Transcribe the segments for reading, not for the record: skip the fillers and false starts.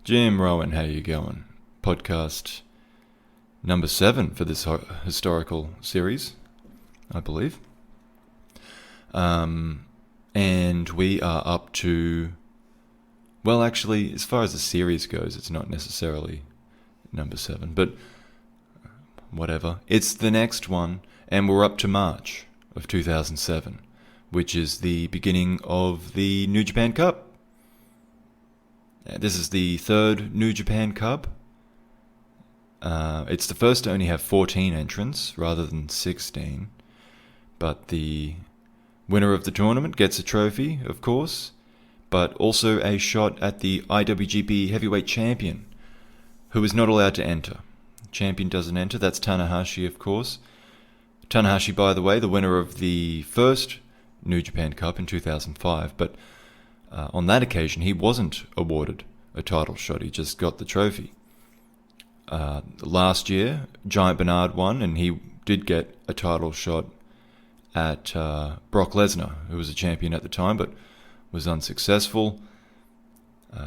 Jim Rowan, how you going? Podcast number 7 for this historical series, I believe. And we are up to... Well, actually, as far as the series goes, it's not necessarily number 7, but whatever. It's the next one, and we're up to March of 2007, which is the beginning of the New Japan Cup. This is the third New Japan Cup. It's the first to only have 14 entrants rather than 16. But the winner of the tournament gets a trophy, of course, but also a shot at the IWGP Heavyweight Champion, who is not allowed to enter. Champion doesn't enter. That's Tanahashi, of course. Tanahashi, by the way, the winner of the first New Japan Cup in 2005, but on that occasion, he wasn't awarded a title shot. He just got the trophy. Last year, Giant Bernard won, and he did get a title shot at Brock Lesnar, who was a champion at the time, but was unsuccessful.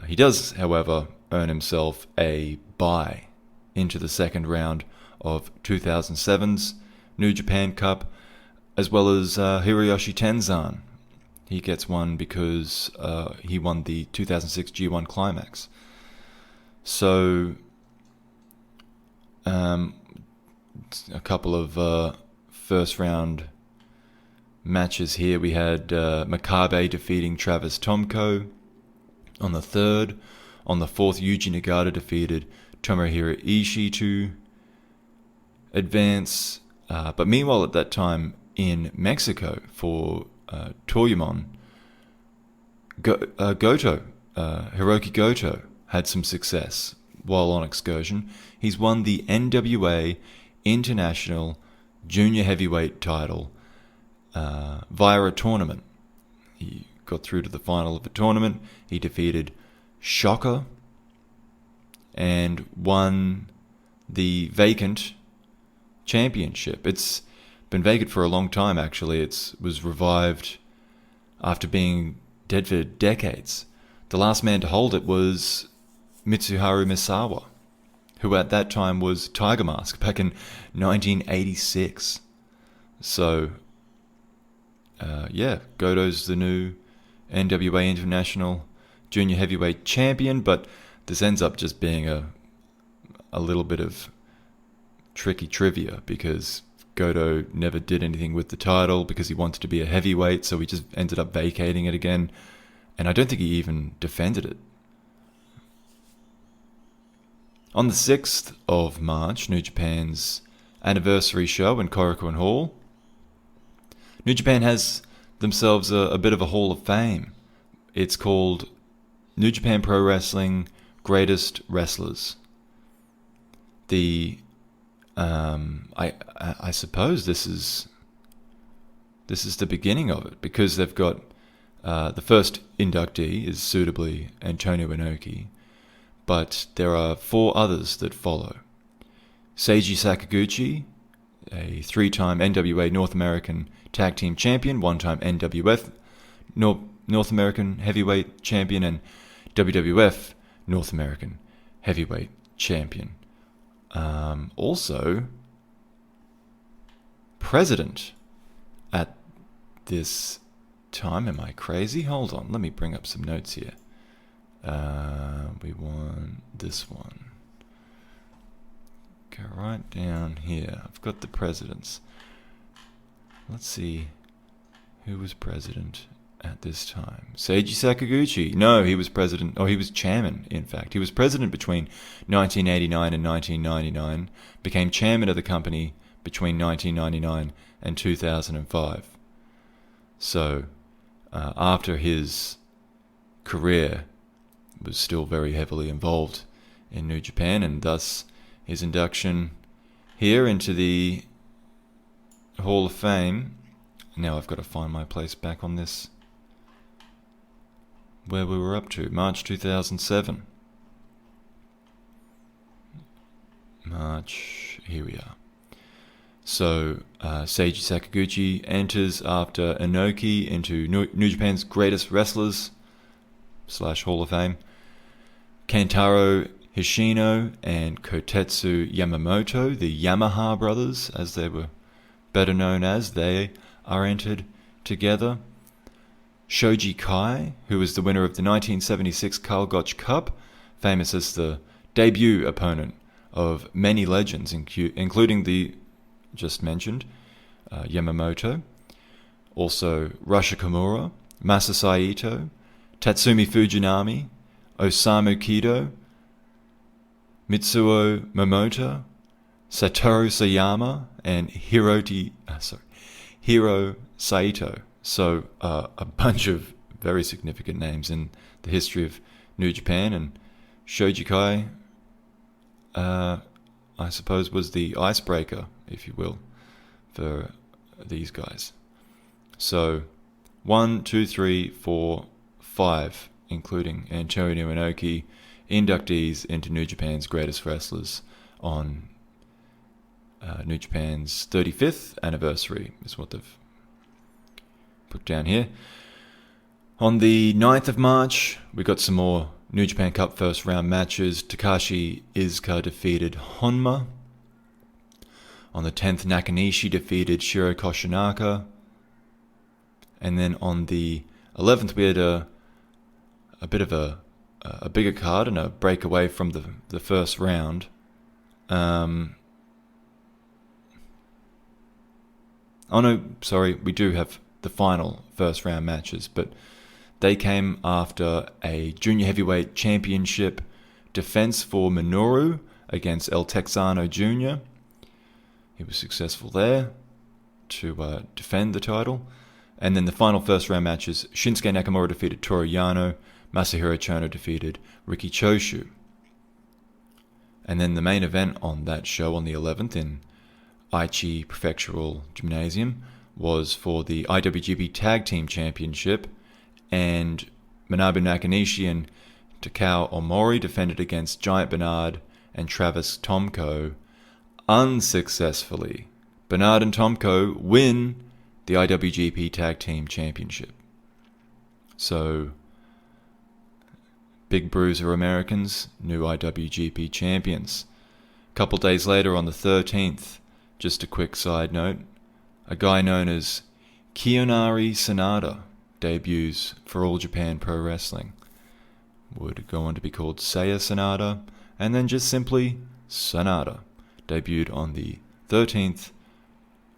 He does, however, earn himself a bye into the second round of 2007's New Japan Cup, as well as Hiroyoshi Tenzan. He gets one because he won the 2006 G1 Climax. So, a couple of first round matches here. We had Makabe defeating Travis Tomko on the third. On the fourth, Yuji Nagata defeated Tomohiro Ishii to advance. But meanwhile, at that time in Mexico for Toyamon, Hiroki Goto had some success while on excursion. He's won the NWA International Junior Heavyweight title via a tournament. He got through to the final of a tournament. He defeated Shocker and won the vacant championship. It's been vacant for a long time, actually. It was revived after being dead for decades. The last man to hold it was Mitsuharu Misawa, who at that time was Tiger Mask back in 1986. So, Goto's the new NWA International Junior Heavyweight Champion, but this ends up just being a little bit of tricky trivia because Goto never did anything with the title because he wanted to be a heavyweight, so he just ended up vacating it again, and I don't think he even defended it. On the 6th of March, New Japan's anniversary show in Korakuen Hall, New Japan has themselves a bit of a Hall of Fame. It's called New Japan Pro Wrestling Greatest Wrestlers. I suppose this is the beginning of it, because they've got the first inductee is suitably Antonio Inoki, but there are 4 others that follow. Seiji Sakaguchi, a 3-time NWA North American Tag Team Champion, 1-time NWF North American Heavyweight Champion, and WWF North American Heavyweight Champion. Also, president at this time. Am I crazy? Hold on, let me bring up some notes here. We want this one. Go right down here. I've got the presidents. Let's see who was president at this time. Seiji Sakaguchi. No, he was president. Oh, he was chairman, in fact. He was president between 1989 and 1999, became chairman of the company between 1999 and 2005. So, after his career, was still very heavily involved in New Japan, and thus his induction here into the Hall of Fame. Now I've got to find my place back on this, where we were up to. March 2007. March, here we are. So, Seiji Sakaguchi enters after Inoki into New Japan's Greatest Wrestlers / Hall of Fame. Kentaro Hishino and Kotetsu Yamamoto, the Yamaha brothers, as they were better known as, they are entered together. Shoji Kai, who was the winner of the 1976 Karl Gotch Cup, famous as the debut opponent of many legends, including the just mentioned Yamamoto. Also Rasha Kimura, Masasai Ito, Tatsumi Fujinami, Osamu Kido, Mitsuo Momota, Satoru Sayama, and Hiro Saito. So a bunch of very significant names in the history of New Japan, and Shoji Kai, I suppose, was the icebreaker, if you will, for these guys. So 1, 2, 3, 4, 5, including Antonio Inoki, inductees into New Japan's Greatest Wrestlers on New Japan's 35th anniversary, is what they've put down here. On the 9th of March, we got some more New Japan Cup first round matches. Takashi Iizuka defeated Honma. On the 10th, Nakanishi defeated Shiro Koshinaka. And then on the 11th, we had a bit of a bigger card and a breakaway from the first round. We do have the final first round matches, but they came after a junior heavyweight championship defense for Minoru against El Texano Jr. He was successful there to defend the title. And then the final first round matches, Shinsuke Nakamura defeated Toru Yano, Masahiro Chono defeated Riki Choshu. And then the main event on that show on the 11th in Aichi Prefectural Gymnasium was for the IWGP Tag Team Championship, and Manabu Nakanishi and Takao Omori defended against Giant Bernard and Travis Tomko unsuccessfully. Bernard and Tomko win the IWGP Tag Team Championship. So, Big Bruiser Americans, new IWGP champions. A couple days later on the 13th, just a quick side note, a guy known as Kiyonari Sanada debuts for All Japan Pro Wrestling. Would go on to be called Seiya Sanada, and then just simply Sanada. Debuted on the 13th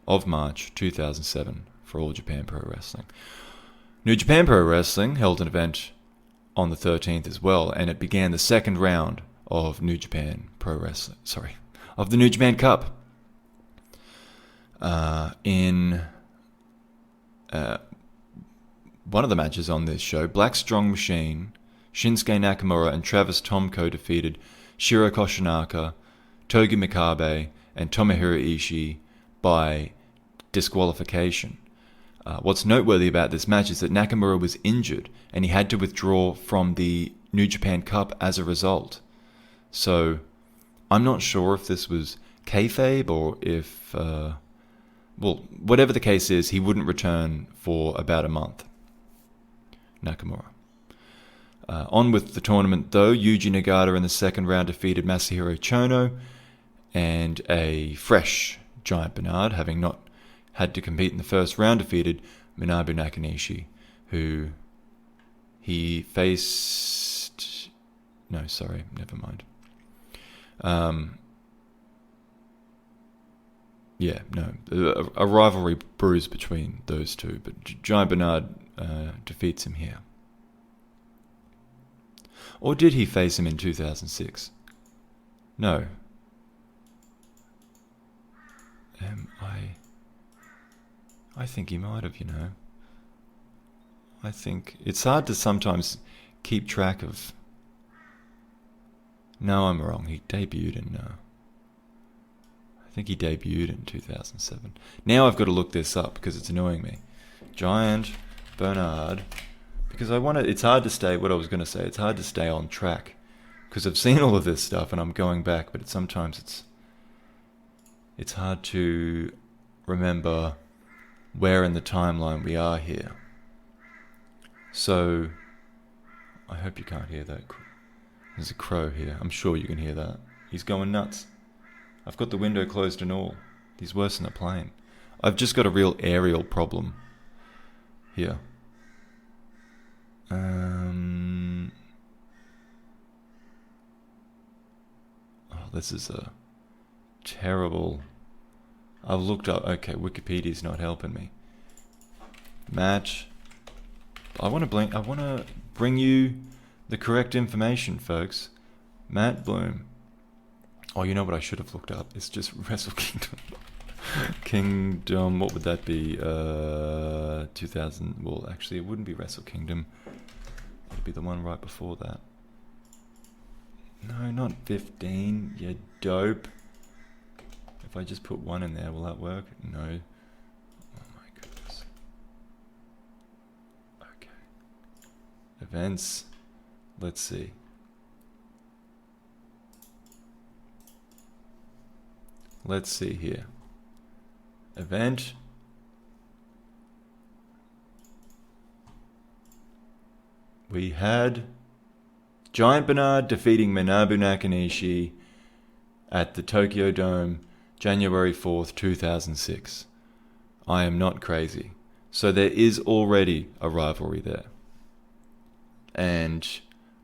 of March 2007 for All Japan Pro Wrestling. New Japan Pro Wrestling held an event on the 13th as well, and it began the second round of New Japan Pro Wrestling. Of the New Japan Cup. In one of the matches on this show, Black Strong Machine, Shinsuke Nakamura and Travis Tomko defeated Shiro Koshinaka, Togi Makabe, and Tomohiro Ishii by disqualification. What's noteworthy about this match is that Nakamura was injured and he had to withdraw from the New Japan Cup as a result. So I'm not sure if this was kayfabe or if, whatever the case is, he wouldn't return for about a month. Nakamura. On with the tournament though, Yuji Nagata in the second round defeated Masahiro Chono, and a fresh Giant Bernard, having not had to compete in the first round, defeated Manabu Nakanishi, who he faced... No, sorry, never mind. A rivalry brews between those two, but Giant Bernard defeats him here. Or did he face him in 2006? No. I think he might have, I think it's hard to sometimes keep track of... No, I'm wrong. He debuted in... I think he debuted in 2007. Now I've got to look this up because it's annoying me. Giant Bernard... Because it's hard to stay, what I was going to say, it's hard to stay on track. Because I've seen all of this stuff and I'm going back, but sometimes it's hard to remember where in the timeline we are here. So, I hope you can't hear that There's a crow here. I'm sure you can hear that. He's going nuts. I've got the window closed and all. He's worse than a plane. I've just got a real aerial problem here. Oh, this is a terrible... I've looked up... Okay, Wikipedia's not helping me. Match. I want to bring you the correct information, folks. Matt Bloom. Oh, you know what I should have looked up? It's just Wrestle Kingdom. Kingdom, what would that be? 2000... Well, actually, it wouldn't be Wrestle Kingdom. It'd be the one right before that. No, not 15. You dope. If I just put 1 in there, will that work? No. Oh my goodness. Okay. Events. Let's see. Let's see here. Event. We had Giant Bernard defeating Manabu Nakanishi at the Tokyo Dome, January 4th, 2006. I am not crazy. So there is already a rivalry there. And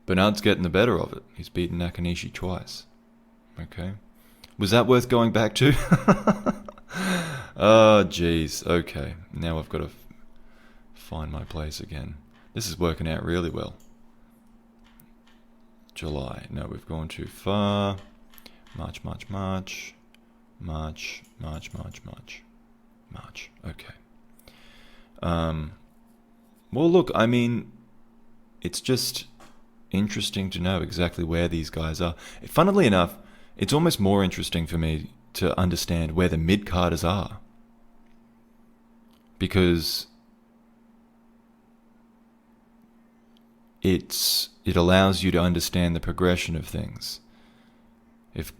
Bernard's getting the better of it. He's beaten Nakanishi twice. Okay. Was that worth going back to? Oh, jeez. Okay. Now I've got to find my place again. This is working out really well. July. No, we've gone too far. March. Okay. Well, look, I mean, it's just interesting to know exactly where these guys are. Funnily enough, it's almost more interesting for me to understand where the mid-carders are. Because it allows you to understand the progression of things. If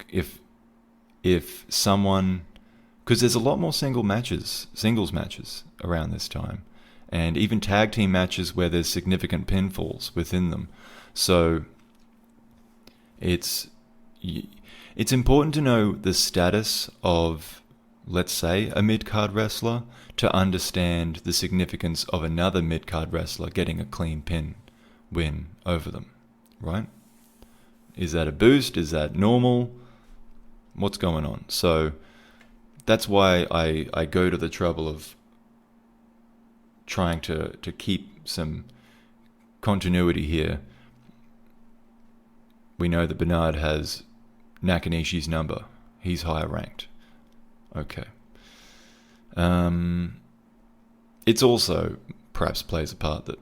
someone, because there's a lot more singles matches around this time, and even tag team matches where there's significant pinfalls within them. So it's important to know the status of, let's say, a mid-card wrestler to understand the significance of another mid-card wrestler getting a clean pin win over them, right? Is that a boost? Is that normal? What's going on? So that's why I go to the trouble of trying to keep some continuity here. We know that Bernard has Nakanishi's number. He's higher ranked. Okay. It's also perhaps plays a part that,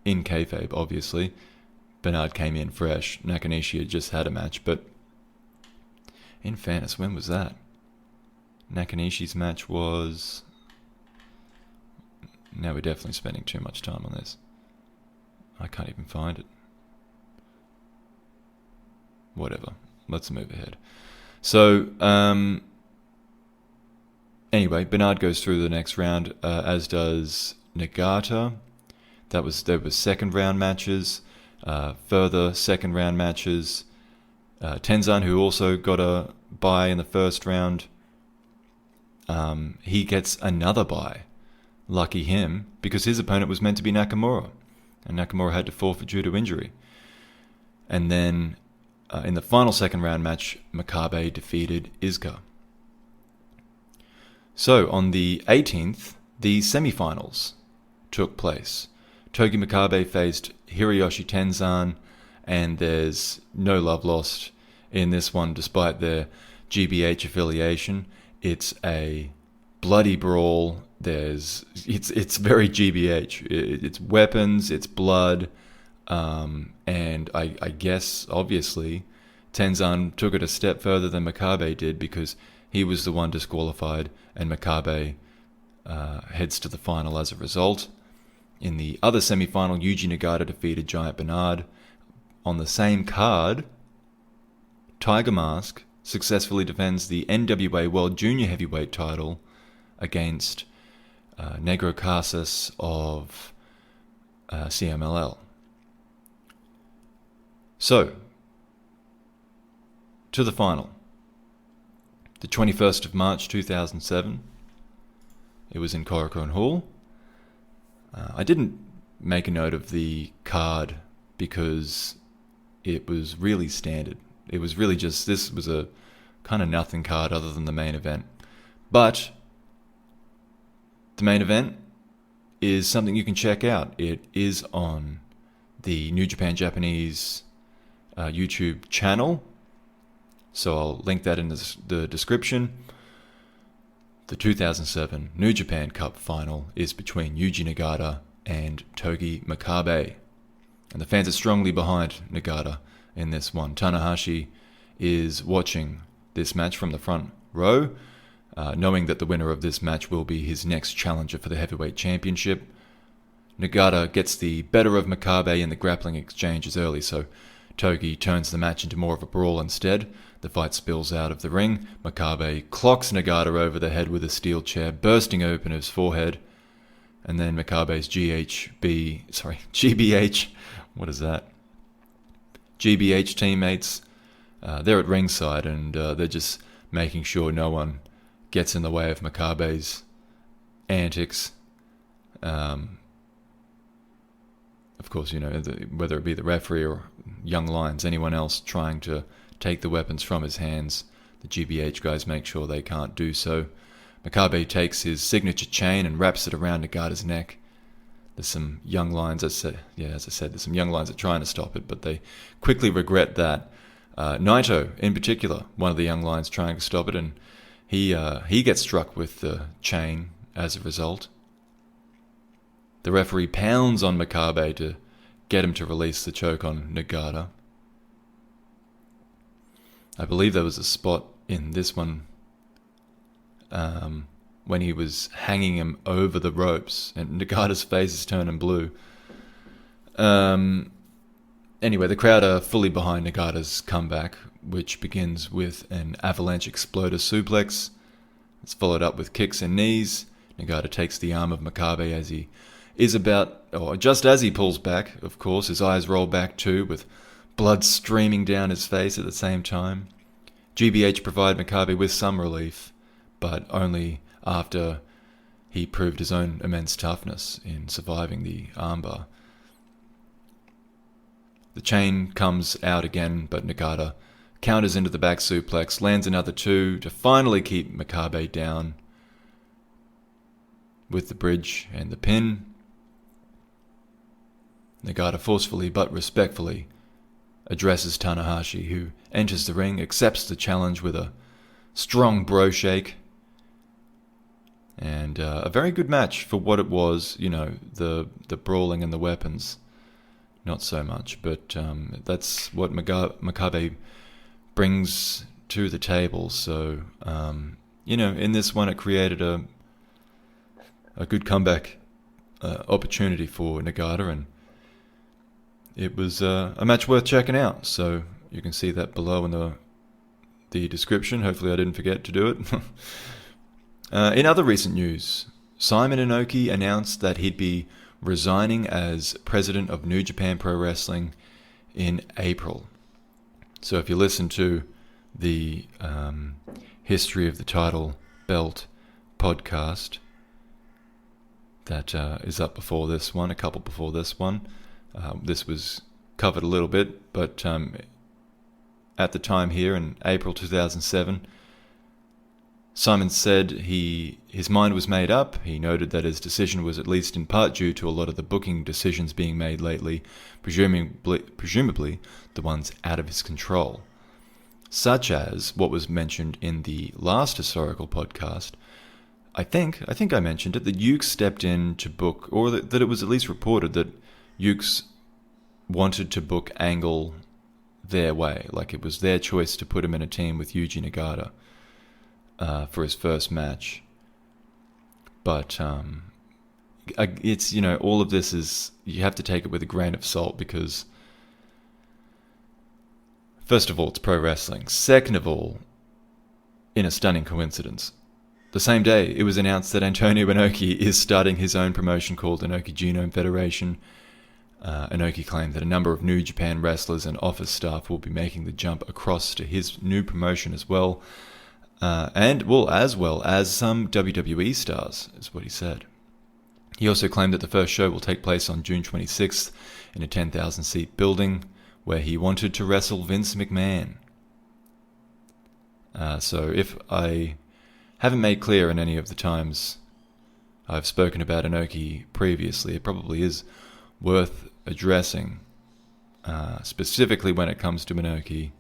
in kayfabe, obviously, Bernard came in fresh. Nakanishi had just had a match, but in fairness, when was that? Nakanishi's match was... Now we're definitely spending too much time on this. I can't even find it. Whatever. Let's move ahead. So, anyway, Bernard goes through the next round, as does Nagata. There was second round matches, further second round matches. Tenzan, who also got a bye in the first round, he gets another bye. Lucky him, because his opponent was meant to be Nakamura, and Nakamura had to forfeit due to injury. And then in the final second round match, Makabe defeated Iizuka. So on the 18th, the semi-finals took place. Togi Makabe faced Hiroyoshi Tenzan, and there's no love lost in this one despite their GBH affiliation. It's a bloody brawl. It's very GBH. It's weapons, it's blood, and I guess obviously Tenzan took it a step further than Makabe did, because he was the one disqualified, and Makabe heads to the final as a result. In the other semi-final, Yuji Nagata defeated Giant Bernard. On the same card, Tiger Mask successfully defends the NWA World Junior Heavyweight title against Negro Casas of CMLL. So, to the final. The 21st of March 2007. It was in Korakuen Hall. I didn't make a note of the card because it was really standard. It was really just, this was a kind of nothing card other than the main event. But the main event is something you can check out. It is on the New Japan Japanese YouTube channel. So I'll link that in the description. The 2007 New Japan Cup final is between Yuji Nagata and Togi Makabe. And the fans are strongly behind Nagata in this one. Tanahashi is watching this match from the front row, knowing that the winner of this match will be his next challenger for the heavyweight championship. Nagata gets the better of Makabe in the grappling exchanges early, so Togi turns the match into more of a brawl instead. The fight spills out of the ring. Makabe clocks Nagata over the head with a steel chair, bursting open his forehead. And then Makabe's GBH, what is that? GBH teammates, they're at ringside and they're just making sure no one gets in the way of Makabe's antics. Of course, you know, whether it be the referee or young lions, anyone else trying to take the weapons from his hands, the GBH guys make sure they can't do so. Makabe takes his signature chain and wraps it around Nagata's neck. There's some young lions, as I said, there's some young lions that are trying to stop it, but they quickly regret that. Naito, in particular, one of the young lions trying to stop it, and he gets struck with the chain as a result. The referee pounds on Makabe to get him to release the choke on Nagata. I believe there was a spot in this one when he was hanging him over the ropes and Nagata's face is turning blue. Anyway, the crowd are fully behind Nagata's comeback, which begins with an avalanche exploder suplex. It's followed up with kicks and knees. Nagata takes the arm of Makabe as he is about, or just as he pulls back, of course, his eyes roll back too, with blood streaming down his face at the same time. GBH provide Makabe with some relief, but only after he proved his own immense toughness in surviving the armbar. The chain comes out again, but Nagata counters into the back suplex, lands another two to finally keep Makabe down with the bridge and the pin. Nagata forcefully but respectfully addresses Tanahashi, who enters the ring, accepts the challenge with a strong bro shake. And a very good match for what it was, you know, the brawling and the weapons. Not so much, but that's what Makabe brings to the table. So, you know, in this one it created a good comeback opportunity for Nagata, and it was a match worth checking out. So you can see that below in the description. Hopefully I didn't forget to do it. In other recent news, Simon Inoki announced that he'd be resigning as president of New Japan Pro Wrestling in April. So if you listen to the History of the Title Belt podcast that is up before this one, a couple before this one, this was covered a little bit, but at the time here in April 2007, Simon said his mind was made up. He noted that his decision was at least in part due to a lot of the booking decisions being made lately, presumably the ones out of his control, such as what was mentioned in the last historical podcast. I think I mentioned it, that Yuke stepped in to book, or that it was at least reported that Yuke's wanted to book Angle their way, like it was their choice to put him in a team with Yuji Nagata for his first match. But it's, you know, all of this is, you have to take it with a grain of salt, because first of all, it's pro wrestling. Second of all, in a stunning coincidence, the same day it was announced that Antonio Inoki is starting his own promotion called Inoki Genome Federation. Inoki claimed that a number of New Japan wrestlers and office staff will be making the jump across to his new promotion as well. As well as some WWE stars, is what he said. He also claimed that the first show will take place on June 26th in a 10,000-seat building where he wanted to wrestle Vince McMahon. So if I haven't made clear in any of the times I've spoken about Inoki previously, it probably is worth addressing, specifically when it comes to Inoki.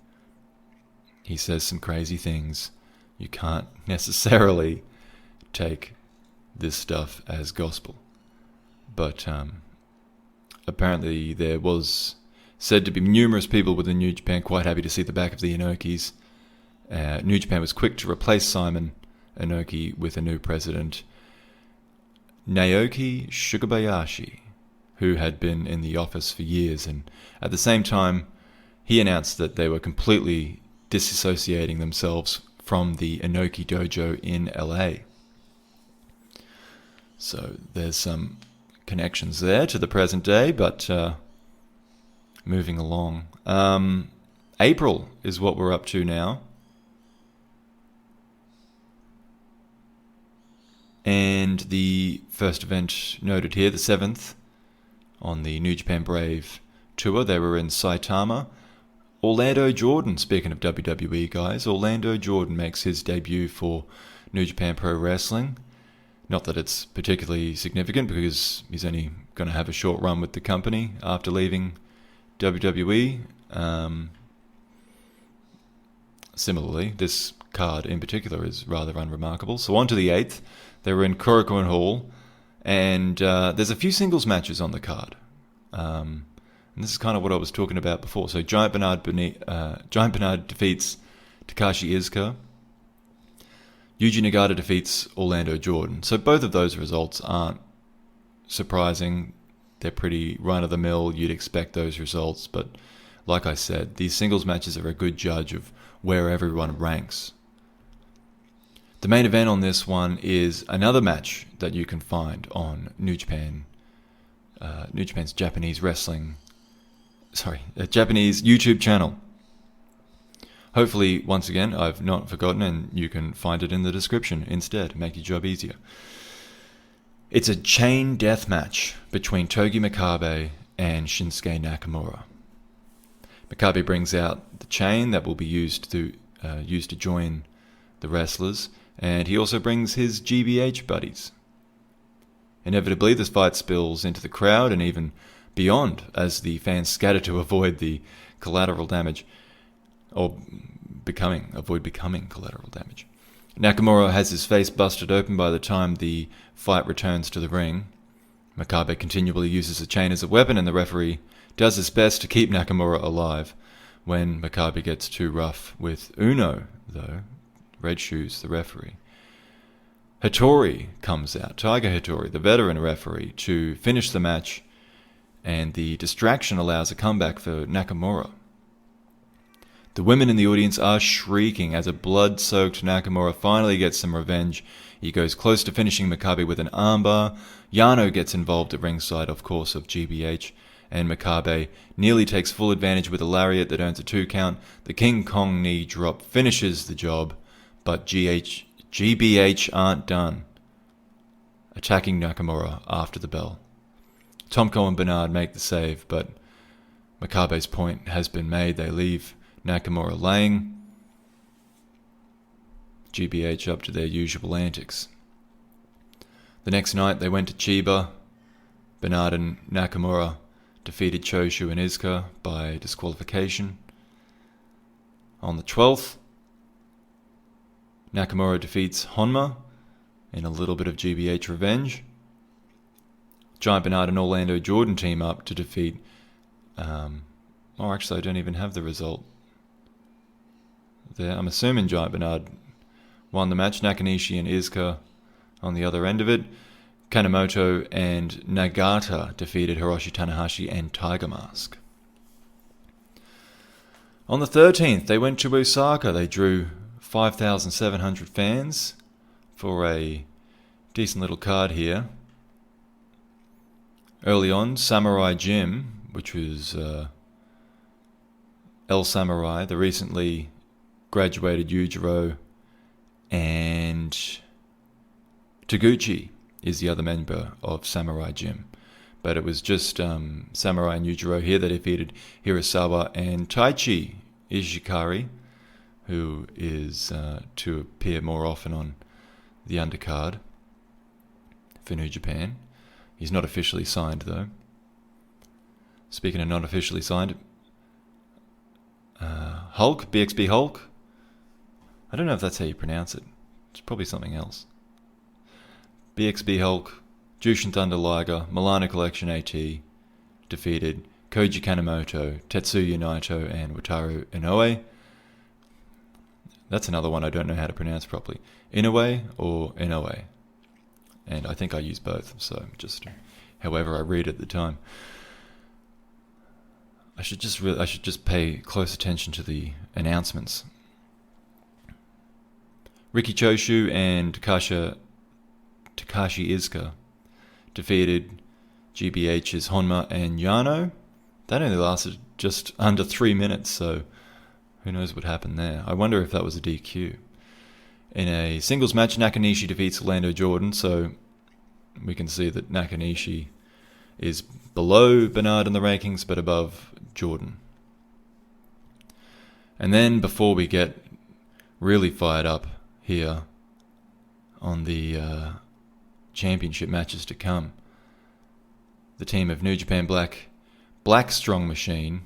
He says some crazy things. You can't necessarily take this stuff as gospel. But apparently there was said to be numerous people within New Japan quite happy to see the back of the Inokis. New Japan was quick to replace Simon Inoki with a new president, Naoki Shugabayashi, who had been in the office for years, and at the same time he announced that they were completely disassociating themselves from the Inoki dojo in LA. So there's some connections there to the present day, but moving along. April is what we're up to now. And the first event noted here, the 7th, on the New Japan Brave tour, they were in Saitama. Orlando Jordan, speaking of WWE guys, Orlando Jordan makes his debut for New Japan Pro Wrestling. Not that it's particularly significant because he's only going to have a short run with the company after leaving WWE. Similarly, this card in particular is rather unremarkable. So on to the 8th. They were in Korakuen Hall, and there's a few singles matches on the card. And this is kind of what I was talking about before. So Giant Bernard defeats Takashi Iizuka. Yuji Nagata defeats Orlando Jordan. So both of those results aren't surprising. They're pretty run-of-the-mill. You'd expect those results. But like I said, these singles matches are a good judge of where everyone ranks. The main event on this one is another match that you can find on New Japan's Japanese Japanese YouTube channel. Hopefully, once again, I've not forgotten and you can find it in the description instead, make your job easier. It's a chain death match between Togi Makabe and Shinsuke Nakamura. Makabe brings out the chain that will be used to join the wrestlers, and he also brings his GBH buddies. Inevitably, this fight spills into the crowd and even beyond as the fans scatter to avoid the collateral damage, or avoid becoming collateral damage. Nakamura has his face busted open by the time the fight returns to the ring. Makabe continually uses the chain as a weapon, and the referee does his best to keep Nakamura alive. When Makabe gets too rough with Uno, though, Red Shoes, the referee, Hattori comes out, Tiger Hattori, the veteran referee, to finish the match, and the distraction allows a comeback for Nakamura. The women in the audience are shrieking as a blood-soaked Nakamura finally gets some revenge. He goes close to finishing Makabe with an armbar. Yano gets involved at ringside, of course, of GBH, and Makabe nearly takes full advantage with a lariat that earns a 2 count. The King Kong knee drop finishes the job, but GBH aren't done, attacking Nakamura after the bell. Tomko and Bernard make the save, but Makabe's point has been made. They leave Nakamura laying. GBH up to their usual antics. The next night they went to Chiba. Bernard and Nakamura defeated Choshu and Iizuka by disqualification. On the 12th, Nakamura defeats Honma in a little bit of GBH revenge. Giant Bernard and Orlando Jordan team up to defeat... actually I don't even have the result there. I'm assuming Giant Bernard won the match. Nakanishi and Iizuka on the other end of it. Kanemoto and Nagata defeated Hiroshi Tanahashi and Tiger Mask. On the 13th, they went to Osaka. They drew 5,700 fans for a decent little card here. Early on, Samurai Jim, which was El Samurai, the recently graduated Yujiro, and Taguchi is the other member of Samurai Jim. But it was just Samurai and Yujiro here that defeated Hirasawa and Taichi Ishikari, who is to appear more often on the undercard for New Japan. He's not officially signed, though. Speaking of not officially signed, Hulk, BXB Hulk. I don't know if that's how you pronounce it. It's probably something else. BXB Hulk, Jushin Thunder Liger, Milano Collection AT, defeated Koji Kanemoto, Tetsuya Naito, and Wataru Inoue. That's another one I don't know how to pronounce properly. Inoue or Inoue. And I think I use both, so just however I read at the time. I should just pay close attention to the announcements. Riki Choshu and Takashi Iizuka defeated GBH's Honma and Yano. That only lasted just under 3 minutes, so who knows what happened there. I wonder if that was a DQ. In a singles match, Nakanishi defeats Lando Jordan, so we can see that Nakanishi is below Bernard in the rankings, but above Jordan. And then, before we get really fired up here on the championship matches to come, the team of New Japan Black Strong Machine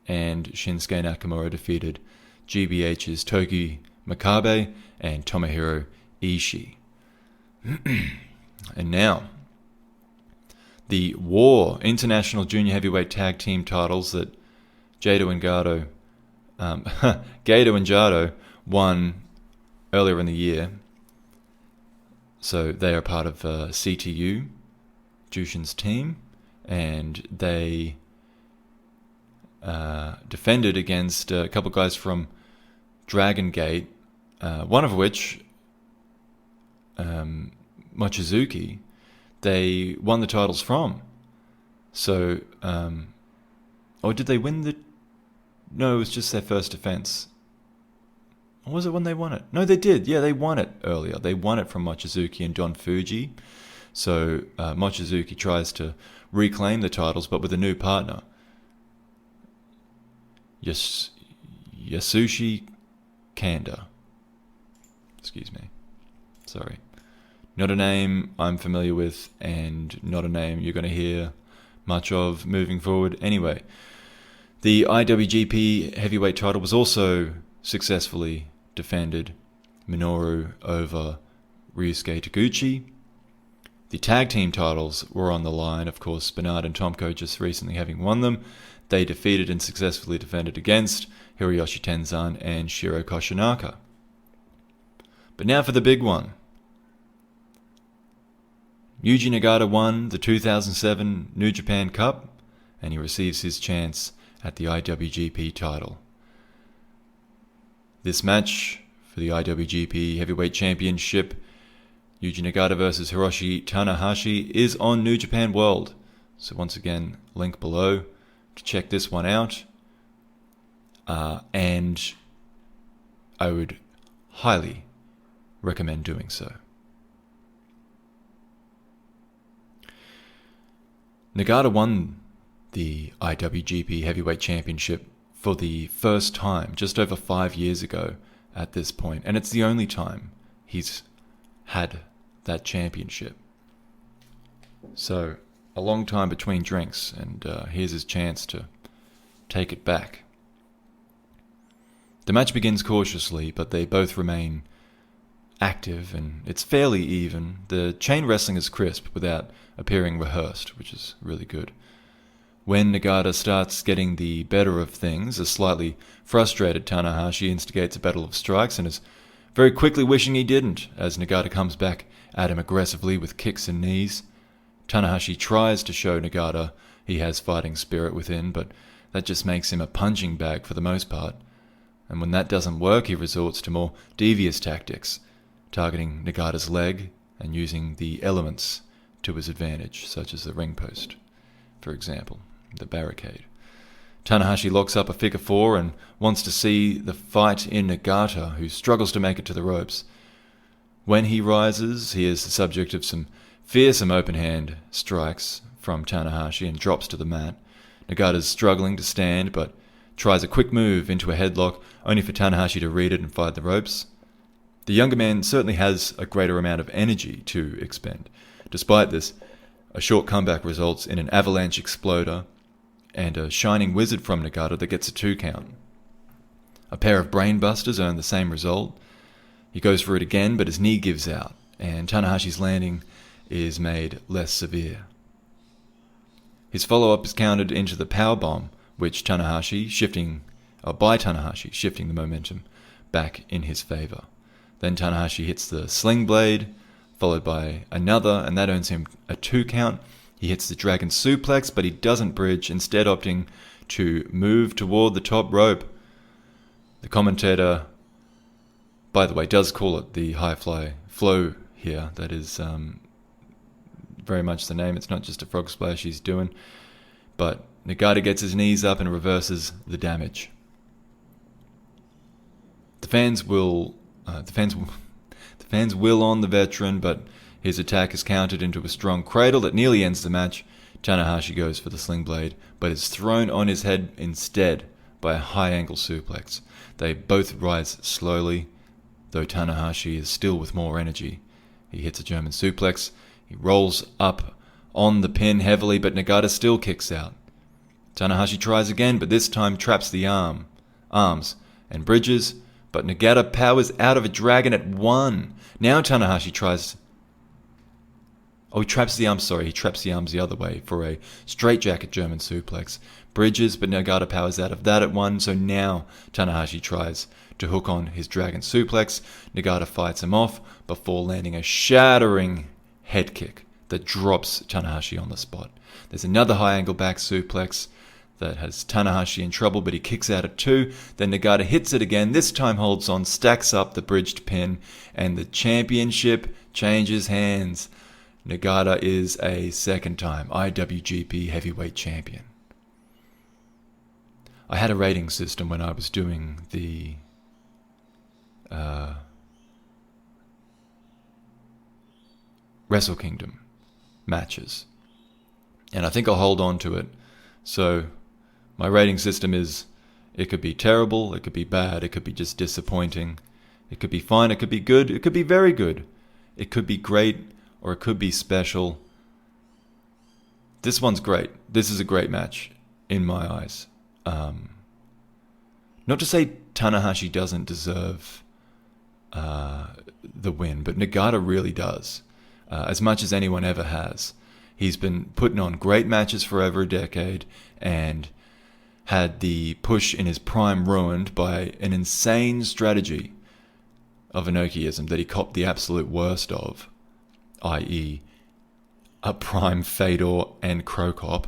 and Shinsuke Nakamura defeated GBH's Togi Makabe and Tomohiro Ishii. And now, the War International Junior Heavyweight Tag Team titles that Gato and Jado won earlier in the year. So they are part of CTU, Jushin's team, and they defended against a couple of guys from Dragon Gate, one of which, Mochizuki, they won the titles from. So, or did they win the... No, it was just their first defense. Or was it when they won it? No, they did. Yeah, they won it earlier. They won it from Mochizuki and Don Fuji. So Mochizuki tries to reclaim the titles, but with a new partner. Yasushi Kanda. Excuse me. Sorry. Not a name I'm familiar with, and not a name you're going to hear much of moving forward. Anyway, the IWGP Heavyweight title was also successfully defended. Minoru over Ryusuke Taguchi. The tag team titles were on the line, of course, Bernard and Tomko just recently having won them. They defeated and successfully defended against Hiroyoshi Tenzan and Shiro Koshinaka. But now for the big one. Yuji Nagata won the 2007 New Japan Cup, and he receives his chance at the IWGP title. This match for the IWGP Heavyweight Championship, Yuji Nagata versus Hiroshi Tanahashi, is on New Japan World. So once again, link below to check this one out. And I would highly recommend doing so. Nagata won the IWGP Heavyweight Championship for the first time just over 5 years ago at this point, and it's the only time he's had that championship. So, a long time between drinks, and here's his chance to take it back. The match begins cautiously, but they both remain active, and it's fairly even. The chain wrestling is crisp without appearing rehearsed, which is really good. When Nagata starts getting the better of things, a slightly frustrated Tanahashi instigates a battle of strikes and is very quickly wishing he didn't, as Nagata comes back at him aggressively with kicks and knees. Tanahashi tries to show Nagata he has fighting spirit within, but that just makes him a punching bag for the most part. And when that doesn't work, he resorts to more devious tactics, targeting Nagata's leg and using the elements to his advantage, such as the ring post, for example, the barricade. Tanahashi locks up a figure four and wants to see the fight in Nagata, who struggles to make it to the ropes. When he rises, he is the subject of some fearsome open-hand strikes from Tanahashi and drops to the mat. Nagata's struggling to stand, but tries a quick move into a headlock, only for Tanahashi to read it and fight the ropes. The younger man certainly has a greater amount of energy to expend. Despite this, a short comeback results in an avalanche exploder and a shining wizard from Nagata that gets a 2 count. A pair of brainbusters earn the same result. He goes for it again, but his knee gives out, and Tanahashi's landing is made less severe. His follow-up is countered into the powerbomb, which Tanahashi, shifting the momentum back in his favour. Then Tanahashi hits the sling blade, followed by another, and that earns him a 2 count. He hits the dragon suplex, but he doesn't bridge, instead opting to move toward the top rope. The commentator, by the way, does call it the high fly flow here. That is very much the name. It's not just a frog splash he's doing. But Nagata gets his knees up and reverses the damage. The fans will on the veteran, but his attack is countered into a strong cradle that nearly ends the match. Tanahashi goes for the sling blade, but is thrown on his head instead by a high-angle suplex. They both rise slowly, though Tanahashi is still with more energy. He hits a German suplex. He rolls up on the pin heavily, but Nagata still kicks out. Tanahashi tries again, but this time traps the arms and bridges, but Nagata powers out of a dragon at 1. Now Tanahashi tries... he traps the arms the other way for a straightjacket German suplex. Bridges, but Nagata powers out of that at 1, so now Tanahashi tries to hook on his dragon suplex. Nagata fights him off before landing a shattering head kick that drops Tanahashi on the spot. There's another high-angle back suplex that has Tanahashi in trouble, but he kicks out at 2. Then Nagata hits it again, this time holds on, stacks up the bridged pin, and the championship changes hands. Nagata is a second-time IWGP heavyweight champion. I had a rating system when I was doing the Wrestle Kingdom matches, and I think I'll hold on to it. So my rating system is, it could be terrible, it could be bad, it could be just disappointing, it could be fine, it could be good, it could be very good, it could be great, or it could be special. This one's great. This is a great match in my eyes. Not to say Tanahashi doesn't deserve the win, but Nagata really does, as much as anyone ever has. He's been putting on great matches for over a decade and had the push in his prime ruined by an insane strategy of Inokiism that he copped the absolute worst of, i.e. a prime Fedor and Krokop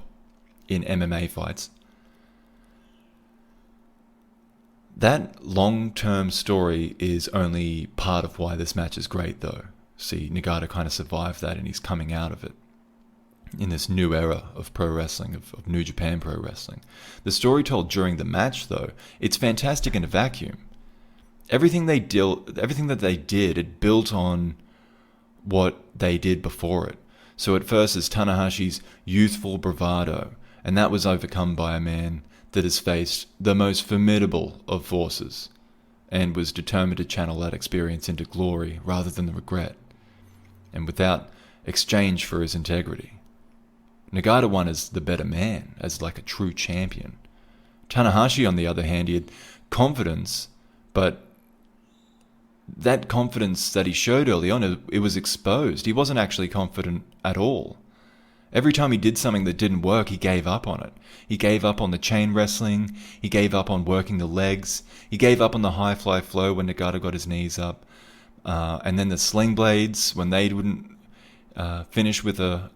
in MMA fights. That long-term story is only part of why this match is great, though. See, Nagata kind of survived that, and he's coming out of it in this new era of pro wrestling, of New Japan pro wrestling. The story told during the match, though, it's fantastic in a vacuum. Everything that they did, it built on what they did before it. So at first is Tanahashi's youthful bravado, and that was overcome by a man that has faced the most formidable of forces and was determined to channel that experience into glory rather than the regret, and without exchange for his integrity. Nagata won as the better man, as like a true champion. Tanahashi, on the other hand, he had confidence, but that confidence that he showed early on, it was exposed. He wasn't actually confident at all. Every time he did something that didn't work, he gave up on it. He gave up on the chain wrestling. He gave up on working the legs. He gave up on the high fly flow when Nagata got his knees up. And then the sling blades, when they wouldn't finish with a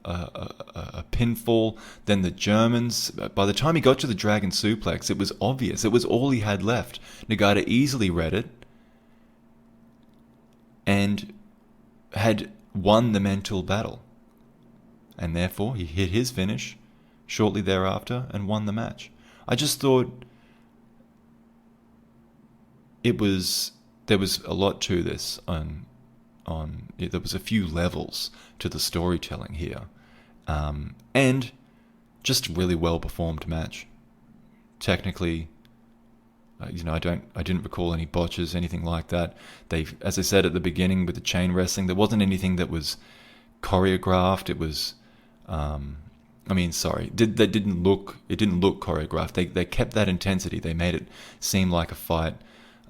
pinfall. Then the Germans, by the time he got to the dragon suplex, it was obvious. It was all he had left. Nagata easily read it and had won the mental battle. and therefore he hit his finish shortly thereafter and won the match. I just thought there was a lot to this. There was a few levels to the storytelling here, and just a really well performed match. Technically, I didn't recall any botches, anything like that. As I said at the beginning with the chain wrestling, there wasn't anything that was choreographed. It was, it didn't look choreographed. They kept that intensity. They made it seem like a fight.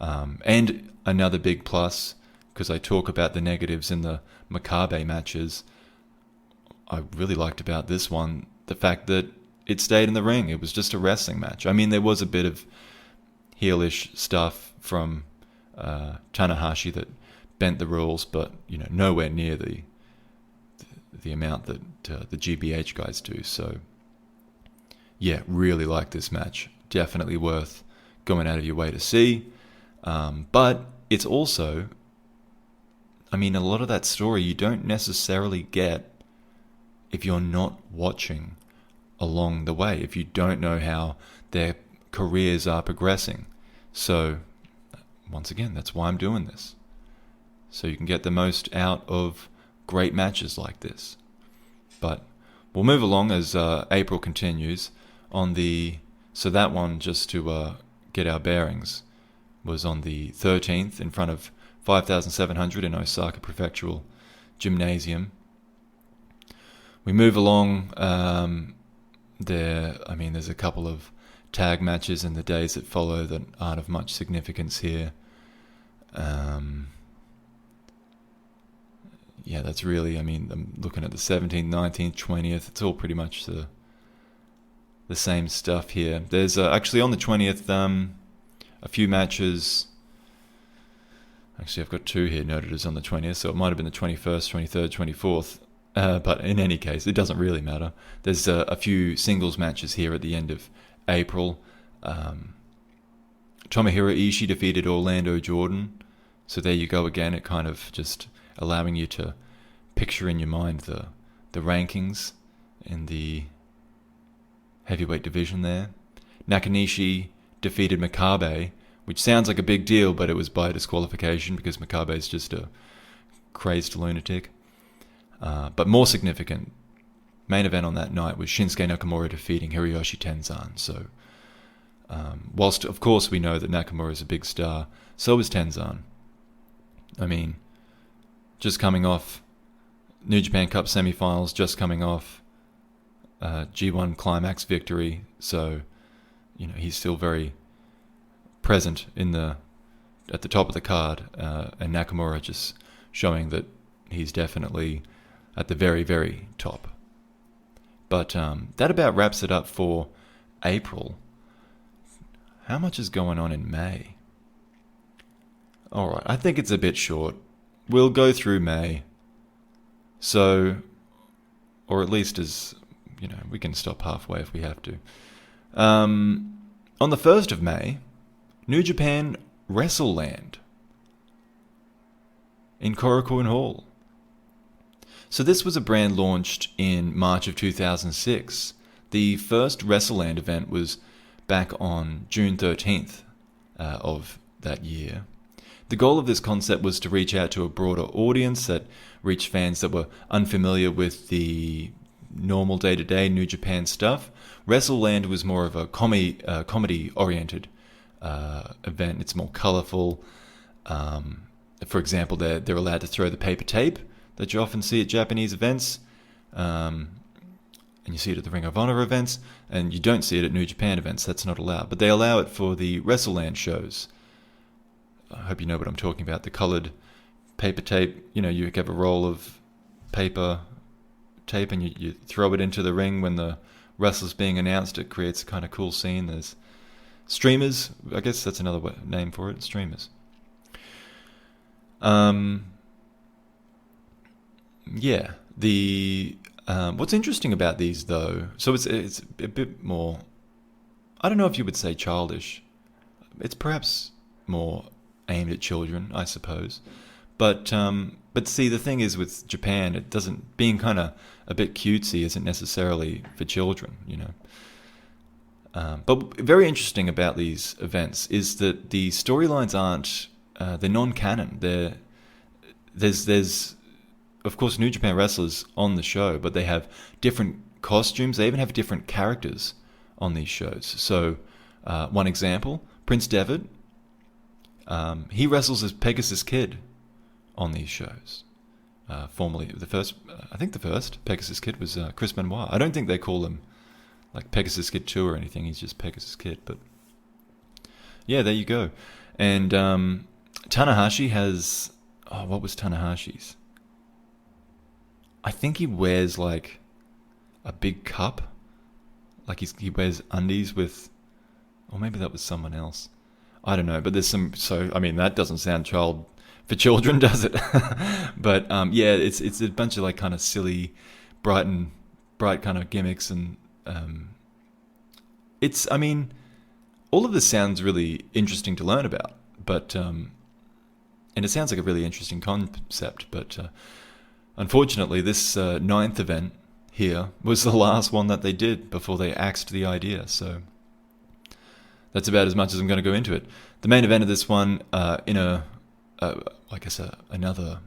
And another big plus, because I talk about the negatives in the Makabe matches, I really liked about this one the fact that it stayed in the ring. It was just a wrestling match. I mean, there was a bit of heelish stuff from Tanahashi that bent the rules, but nowhere near the amount that the GBH guys do. So yeah, really like this match. Definitely worth going out of your way to see. But it's also, a lot of that story you don't necessarily get if you're not watching along the way, if you don't know how their careers are progressing. So once again, that's why I'm doing this, so you can get the most out of great matches like this. But we'll move along as April continues on so that one, just to get our bearings, was on the 13th in front of 5,700 in Osaka Prefectural Gymnasium. We move along. There's a couple of tag matches in the days that follow that aren't of much significance here. That's really, I'm looking at the 17th, 19th, 20th. It's all pretty much the same stuff here. There's actually on the 20th, a few matches. Actually, I've got two here noted as on the 20th, so it might have been the 21st, 23rd, 24th. But in any case, it doesn't really matter. There's a few singles matches here at the end of April. Tomohiro Ishii defeated Orlando Jordan. So there you go again. It kind of just allowing you to picture in your mind the rankings in the heavyweight division there. Nakanishi defeated Makabe, which sounds like a big deal, but it was by disqualification because Makabe is just a crazed lunatic. But more significant, main event on that night was Shinsuke Nakamura defeating Hiroyoshi Tenzan. So, whilst of course we know that Nakamura is a big star, so is Tenzan. Just coming off New Japan Cup semi-finals, just coming off G1 Climax victory, so he's still very present at the top of the card, and Nakamura just showing that he's definitely at the very, very top. But that about wraps it up for April. How much is going on in May? Alright, I think it's a bit short. We'll go through May. So, or at least we can stop halfway if we have to. On the 1st of May, New Japan Wrestle Land in Korakuen Hall. So this was a brand launched in March of 2006. The first WrestleLand event was back on June 13th of that year. The goal of this concept was to reach out to a broader audience, that reach fans that were unfamiliar with the normal day-to-day New Japan stuff. WrestleLand was more of a comedy-oriented event. It's more colourful. For example, they're allowed to throw the paper tape that you often see at Japanese events, and you see it at the Ring of Honor events, and you don't see it at New Japan events. That's not allowed, but they allow it for the WrestleLand shows. I hope you know what I'm talking about. The coloured paper tape. You have a roll of paper tape, and you throw it into the ring when the wrestler's being announced. It creates a kind of cool scene. There's streamers. I guess that's another name for it. Streamers. Yeah. What's interesting about these, though, so it's a bit more, I don't know if you would say childish. It's perhaps more aimed at children, I suppose. But see, the thing is with Japan, it doesn't, being kind of a bit cutesy isn't necessarily for children, you know. But very interesting about these events is that the storylines aren't, they're non-canon. There's of course New Japan wrestlers on the show, but they have different costumes. They even have different characters on these shows. So one example, Prince Devitt, he wrestles as Pegasus Kid on these shows. Formerly, the first Pegasus Kid was Chris Benoit. I don't think they call him like Pegasus Kid 2 or anything. He's just Pegasus Kid. But yeah, there you go. And Tanahashi has... Oh, what was Tanahashi's? I think he wears like a big cup. Like he wears undies with... Or maybe that was someone else. I don't know. But there's some... So, I mean, that doesn't sound for children, does it? But yeah, it's a bunch of like kind of silly, bright kind of gimmicks, and it's, I mean, all of this sounds really interesting to learn about, but and it sounds like a really interesting concept, but unfortunately, this ninth event here was the last one that they did before they axed the idea. So that's about as much as I'm going to go into it. The main event of this one, I guess another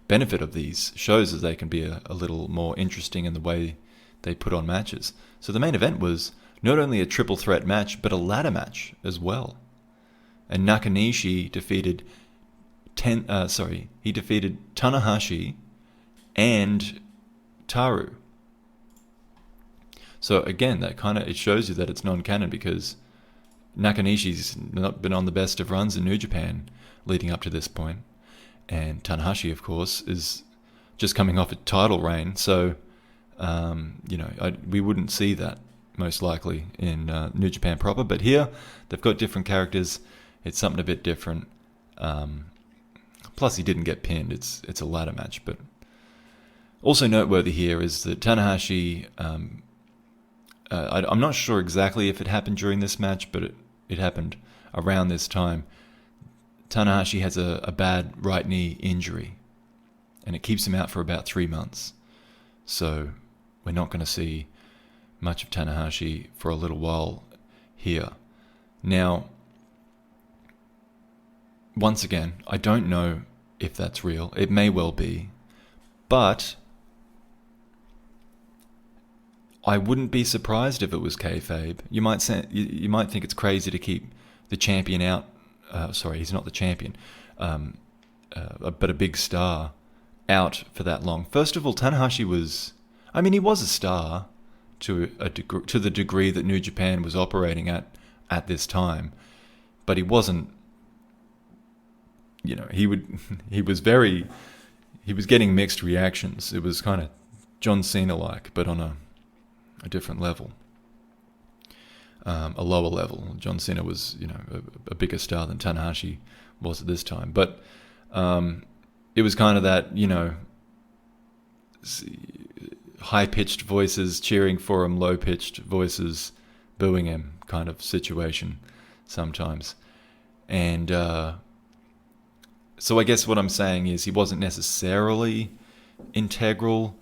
benefit of these shows is they can be a little more interesting in the way they put on matches. So the main event was not only a triple threat match, but a ladder match as well. And Nakanishi defeated Tanahashi and Taru. So again, that it shows you that it's non-canon, because Nakanishi's not been on the best of runs in New Japan leading up to this point. And Tanahashi, of course, is just coming off a title reign. So, we wouldn't see that most likely in New Japan proper. But here, they've got different characters. It's something a bit different. Plus, he didn't get pinned. It's a ladder match. But also noteworthy here is that Tanahashi... I'm not sure exactly if it happened during this match, but it happened around this time. Tanahashi has a bad right knee injury, and it keeps him out for about 3 months. So we're not going to see much of Tanahashi for a little while here. Now, once again, I don't know if that's real. It may well be, but I wouldn't be surprised if it was kayfabe. You might think it's crazy to keep the champion out. Sorry, he's not the champion, but a big star out for that long. First of all, Tanahashi he was a star to the degree that New Japan was operating at this time, but he wasn't. He was getting mixed reactions. It was kind of John Cena-like, but on a different level. A lower level. John Cena was, a bigger star than Tanahashi was at this time. But it was kind of that, high-pitched voices cheering for him, low-pitched voices booing him kind of situation sometimes. And so I guess what I'm saying is he wasn't necessarily integral,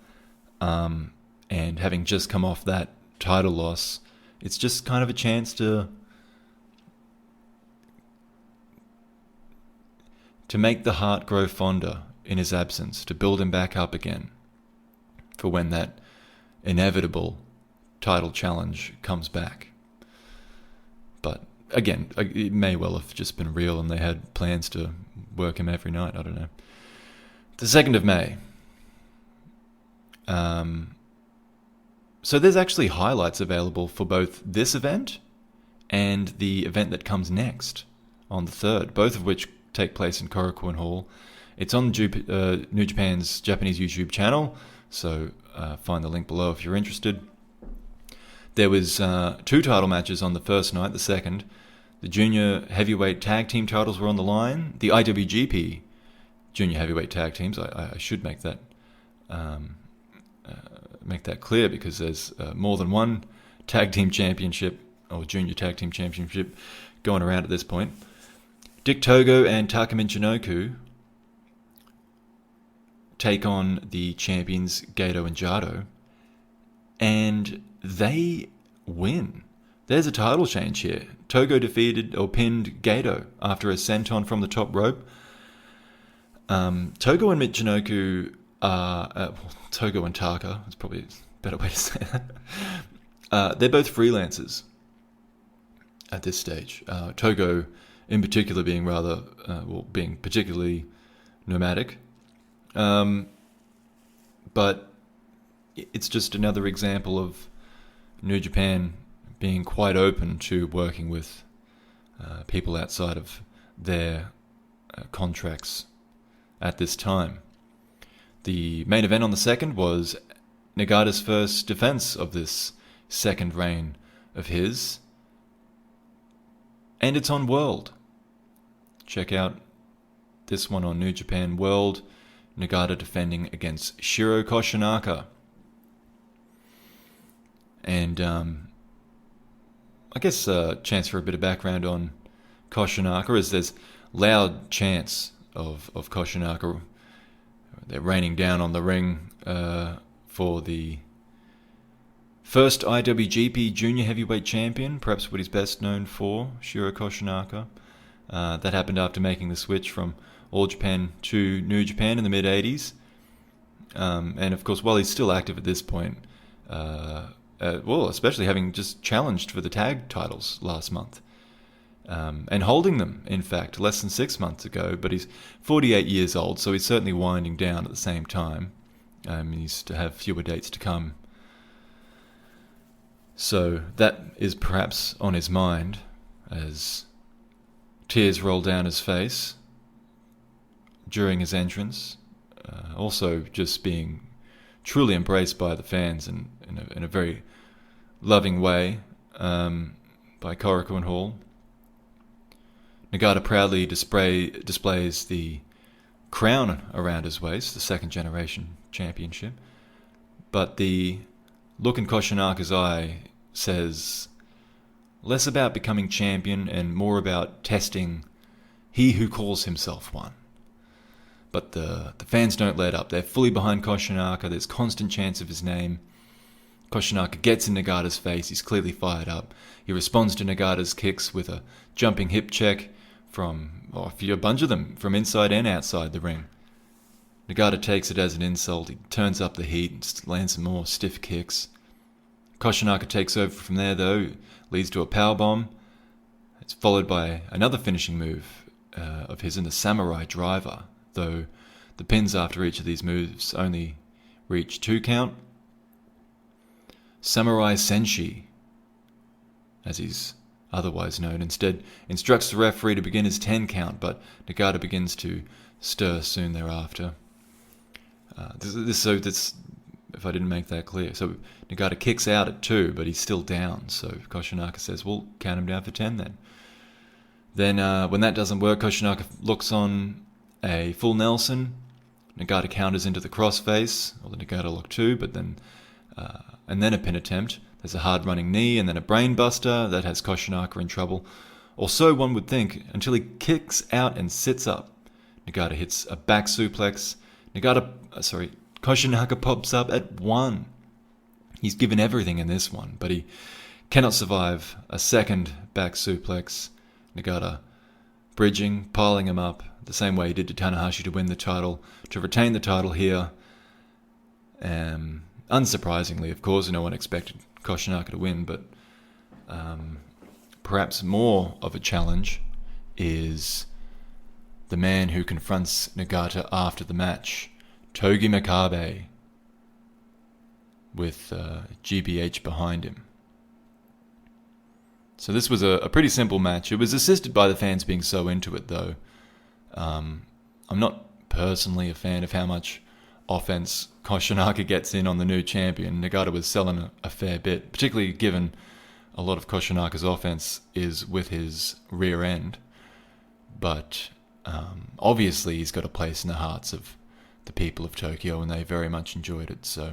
and having just come off that title loss, it's just kind of a chance to make the heart grow fonder in his absence, to build him back up again for when that inevitable title challenge comes back. But again, it may well have just been real and they had plans to work him every night. I don't know. The 2nd of May. So there's actually highlights available for both this event and the event that comes next on the 3rd, both of which take place in Korakuen Hall. It's on New Japan's Japanese YouTube channel, so find the link below if you're interested. There was 2 title matches on the first night, the 2nd. The junior heavyweight tag team titles were on the line. The IWGP junior heavyweight tag teams, I should make that clear, because there's more than one tag team championship or junior tag team championship going around at this point. Dick Togo and Takumi Chinoku take on the champions Gato and Jado, and they win. There's a title change here. Togo defeated or pinned Gato after a senton from the top rope. Togo and Michinoku Togo and Taka, that's probably a better way to say that. They're both freelancers at this stage. Togo, in particular, being being particularly nomadic. But it's just another example of New Japan being quite open to working with people outside of their contracts at this time. The main event on the 2nd was Nagata's first defense of this second reign of his, and it's on World. Check out this one on New Japan World. Nagata defending against Shiro Koshinaka. And I guess a chance for a bit of background on Koshinaka is there's loud chants of Koshinaka. They're raining down on the ring for the first IWGP Junior Heavyweight Champion, perhaps what he's best known for, Shiro Koshinaka. That happened after making the switch from All Japan to New Japan in the mid-'80s. And of course, while he's still active at this point, especially having just challenged for the tag titles last month, and holding them, in fact, less than 6 months ago. But he's 48 years old, so he's certainly winding down at the same time. He's to have fewer dates to come. So that is perhaps on his mind as tears roll down his face during his entrance. Also just being truly embraced by the fans in a very loving way by Korakuen Hall. Nagata proudly displays the crown around his waist, the second generation championship. But the look in Koshinaka's eye says less about becoming champion and more about testing he who calls himself one. But the fans don't let up. They're fully behind Koshinaka. There's constant chants of his name. Koshinaka gets in Nagata's face. He's clearly fired up. He responds to Nagata's kicks with a jumping hip check from a bunch of them, from inside and outside the ring. Nagata takes it as an insult. He turns up the heat and lands some more stiff kicks. Koshinaka takes over from there, though, leads to a powerbomb. It's followed by another finishing move of his in the Samurai Driver, though the pins after each of these moves only reach 2 count. Samurai Senshi, as he's otherwise known, instead instructs the referee to begin his 10 count, but Nagata begins to stir soon thereafter. If I didn't make that clear. So Nagata kicks out at 2, but he's still down. So Koshinaka says, well, count him down for 10 then. Then when that doesn't work, Koshinaka looks on a full Nelson. Nagata counters into the crossface, or the Nagata look 2, but then and then a pin attempt. There's a hard running knee and then a brain buster that has Koshinaka in trouble. Or so one would think, until he kicks out and sits up. Nagata hits a back suplex. Koshinaka pops up at 1. He's given everything in this one, but he cannot survive a second back suplex. Nagata bridging, piling him up, the same way he did to Tanahashi to win the title, to retain the title here. Unsurprisingly, of course, no one expected Koshinaka to win, but perhaps more of a challenge is the man who confronts Nagata after the match, Togi Makabe, with GBH behind him. So this was a pretty simple match. It was assisted by the fans being so into it, though. I'm not personally a fan of how much offense Koshinaka gets in on the new champion. Nagata was selling a fair bit, particularly given a lot of Koshinaka's offense is with his rear end. But obviously he's got a place in the hearts of the people of Tokyo, and they very much enjoyed it. So,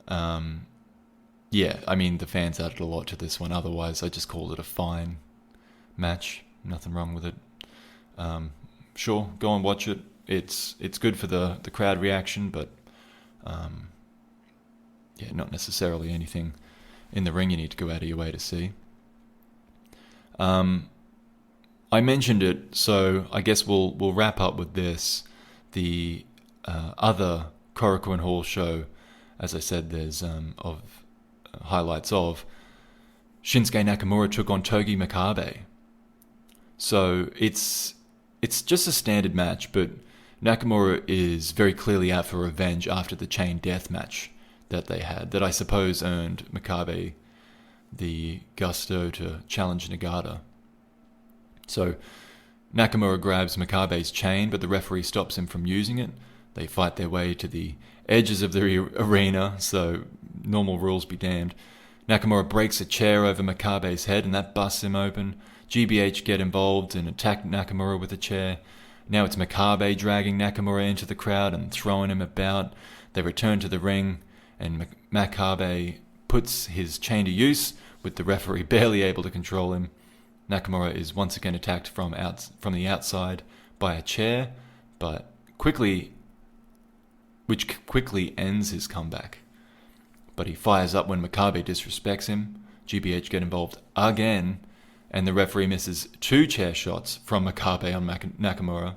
the fans added a lot to this one. Otherwise, I just called it a fine match. Nothing wrong with it. Sure, go and watch it. it's good for the crowd reaction, but not necessarily anything in the ring you need to go out of your way to see. I mentioned it, so I guess we'll wrap up with this. The other Korakuen Hall show, as I said, there's highlights of Shinsuke Nakamura took on Togi Makabe. So it's just a standard match, but Nakamura is very clearly out for revenge after the chain death match that they had, that I suppose earned Makabe the gusto to challenge Nagata. So Nakamura grabs Makabe's chain, but the referee stops him from using it. They fight their way to the edges of the arena, so normal rules be damned. Nakamura breaks a chair over Makabe's head, and that busts him open. GBH get involved and attack Nakamura with a chair. Now it's Makabe dragging Nakamura into the crowd and throwing him about. They return to the ring, and Makabe puts his chain to use, with the referee barely able to control him. Nakamura is once again attacked from the outside by a chair, which quickly ends his comeback. But he fires up when Makabe disrespects him. GBH get involved again, and the referee misses 2 chair shots from Makabe on Nakamura.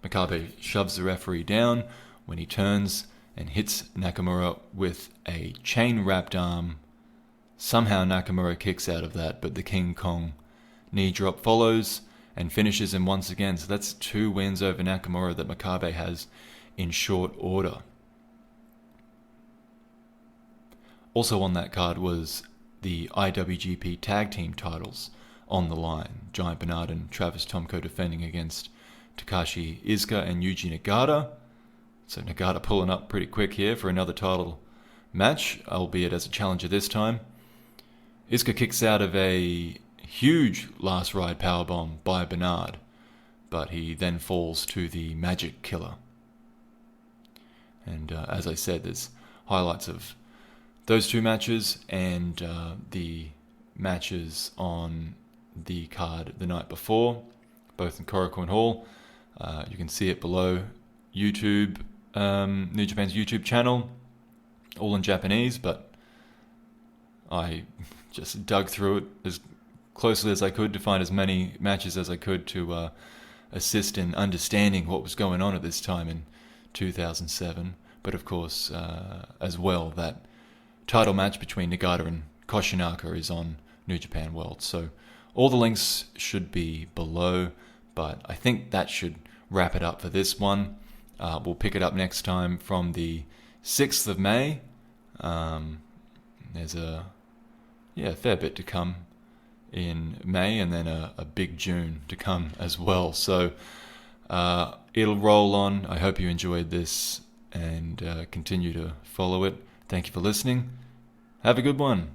Makabe shoves the referee down when he turns and hits Nakamura with a chain-wrapped arm. Somehow Nakamura kicks out of that, but the King Kong knee drop follows and finishes him once again. So that's 2 wins over Nakamura that Makabe has in short order. Also on that card was the IWGP Tag Team titles on the line. Giant Bernard and Travis Tomko defending against Takashi, Iizuka and Yuji Nagata. So Nagata pulling up pretty quick here for another title match, albeit as a challenger this time. Iizuka kicks out of a huge last ride powerbomb by Bernard, but he then falls to the Magic Killer. And as I said, there's highlights of those 2 matches and the matches on the card the night before, both in Korakuen Hall. You can see it below YouTube, New Japan's YouTube channel, all in Japanese, but I just dug through it as closely as I could to find as many matches as I could to assist in understanding what was going on at this time in 2007. But of course, as well, that title match between Nagata and Koshinaka is on New Japan World. So all the links should be below, but I think that should wrap it up for this one. We'll pick it up next time from the 6th of May. There's a fair bit to come in May, and then a big June to come as well. So it'll roll on. I hope you enjoyed this and continue to follow it. Thank you for listening. Have a good one.